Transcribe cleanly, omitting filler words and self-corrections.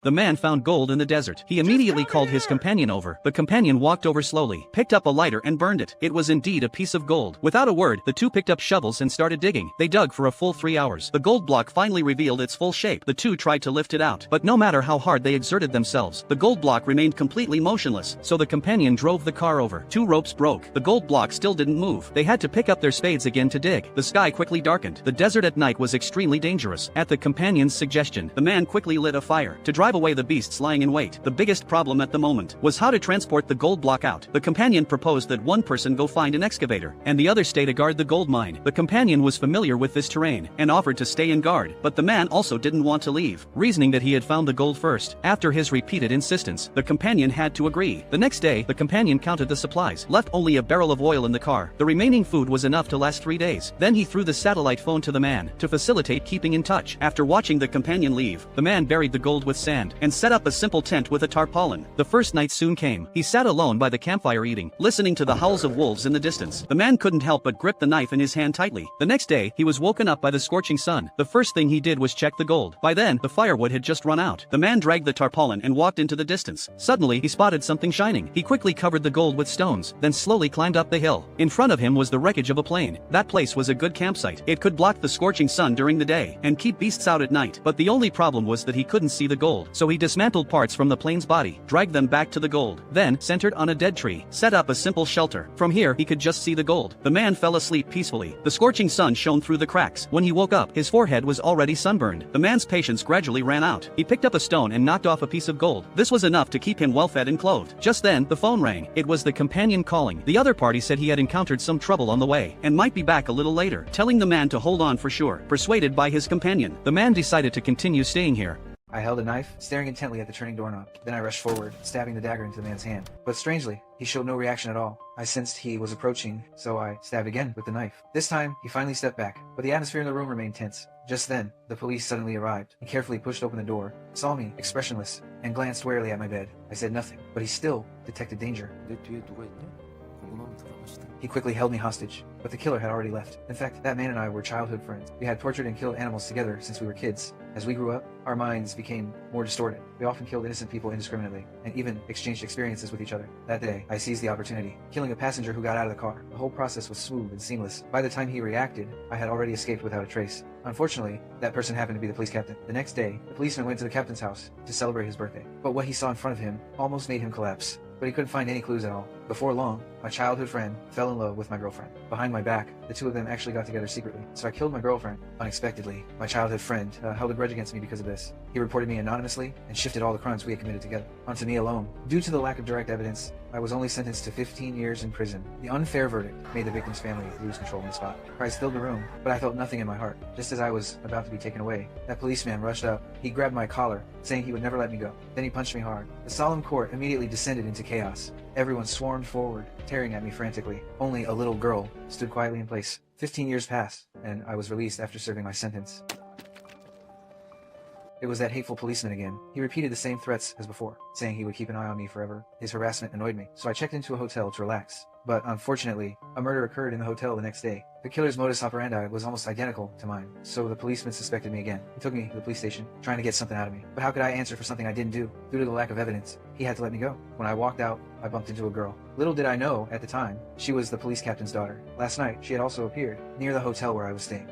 The man found gold in the desert. He immediately called his companion over. The companion walked over slowly, picked up a lighter and burned it. It was indeed a piece of gold. Without a word, the two picked up shovels and started digging. They dug for a full 3 hours. The gold block finally revealed its full shape. The two tried to lift it out, but no matter how hard they exerted themselves, the gold block remained completely motionless. So the companion drove the car over. 2 ropes broke. The gold block still didn't move. They had to pick up their spades again to dig. The sky quickly darkened. The desert at night was extremely dangerous. At the companion's suggestion, the man quickly lit a fire to drive away the beasts lying in wait. The biggest problem at the moment was how to transport the gold block out. The companion proposed that one person go find an excavator, and the other stay to guard the gold mine. The companion was familiar with this terrain, and offered to stay and guard, but the man also didn't want to leave, reasoning that he had found the gold first. After his repeated insistence, the companion had to agree. The next day, the companion counted the supplies, left only a barrel of oil in the car. The remaining food was enough to last 3 days. Then he threw the satellite phone to the man, to facilitate keeping in touch. After watching the companion leave, the man buried the gold with sand, and set up a simple tent with a tarpaulin. The first night soon came. He sat alone by the campfire eating, listening to the howls of wolves in the distance. The man couldn't help but grip the knife in his hand tightly. The next day, he was woken up by the scorching sun. The first thing he did was check the gold. By then, the firewood had just run out. The man dragged the tarpaulin and walked into the distance. Suddenly, he spotted something shining. He quickly covered the gold with stones, then slowly climbed up the hill. In front of him was the wreckage of a plane. That place was a good campsite. It could block the scorching sun during the day, and keep beasts out at night. But the only problem was that he couldn't see the gold. So he dismantled parts from the plane's body, dragged them back to the gold, then, centered on a dead tree, set up a simple shelter. From here, he could just see the gold. The man fell asleep peacefully. The scorching sun shone through the cracks. When he woke up, his forehead was already sunburned. The man's patience gradually ran out. He picked up a stone and knocked off a piece of gold. This was enough to keep him well fed and clothed. Just then, the phone rang. It was the companion calling. The other party said he had encountered some trouble on the way, and might be back a little later, telling the man to hold on for sure. Persuaded by his companion, the man decided to continue staying here. I held a knife, staring intently at the turning doorknob. Then I rushed forward, stabbing the dagger into the man's hand. But strangely, he showed no reaction at all. I sensed he was approaching, so I stabbed again with the knife. This time, he finally stepped back, but the atmosphere in the room remained tense. Just then, the police suddenly arrived. He carefully pushed open the door, saw me, expressionless, and glanced warily at my bed. I said nothing, but he still detected danger. He quickly held me hostage, but the killer had already left. In fact, that man and I were childhood friends. We had tortured and killed animals together since we were kids. As we grew up, our minds became more distorted. We often killed innocent people indiscriminately, and even exchanged experiences with each other. That day, I seized the opportunity, killing a passenger who got out of the car. The whole process was smooth and seamless. By the time he reacted, I had already escaped without a trace. Unfortunately, that person happened to be the police captain. The next day, the policeman went to the captain's house to celebrate his birthday. But what he saw in front of him almost made him collapse. But he couldn't find any clues at all. Before long, my childhood friend fell in love with my girlfriend. Behind my back, the two of them actually got together secretly. So I killed my girlfriend. Unexpectedly, my childhood friend held a grudge against me because of this. He reported me anonymously and shifted all the crimes we had committed together onto me alone. Due to the lack of direct evidence, I was only sentenced to 15 years in prison. The unfair verdict made the victim's family lose control on the spot. Cries filled the room, but I felt nothing in my heart. Just as I was about to be taken away, that policeman rushed up. He grabbed my collar, saying he would never let me go. Then he punched me hard. The solemn court immediately descended into chaos. Everyone swarmed forward, tearing at me frantically. Only a little girl stood quietly in place. 15 years passed, and I was released after serving my sentence. It was that hateful policeman again. He repeated the same threats as before, saying he would keep an eye on me forever. His harassment annoyed me, so I checked into a hotel to relax. But unfortunately, a murder occurred in the hotel the next day. The killer's modus operandi was almost identical to mine, so the policeman suspected me again. He took me to the police station, trying to get something out of me. But how could I answer for something I didn't do? Due to the lack of evidence, he had to let me go. When I walked out, I bumped into a girl. Little did I know, at the time, she was the police captain's daughter. Last night, she had also appeared near the hotel where I was staying.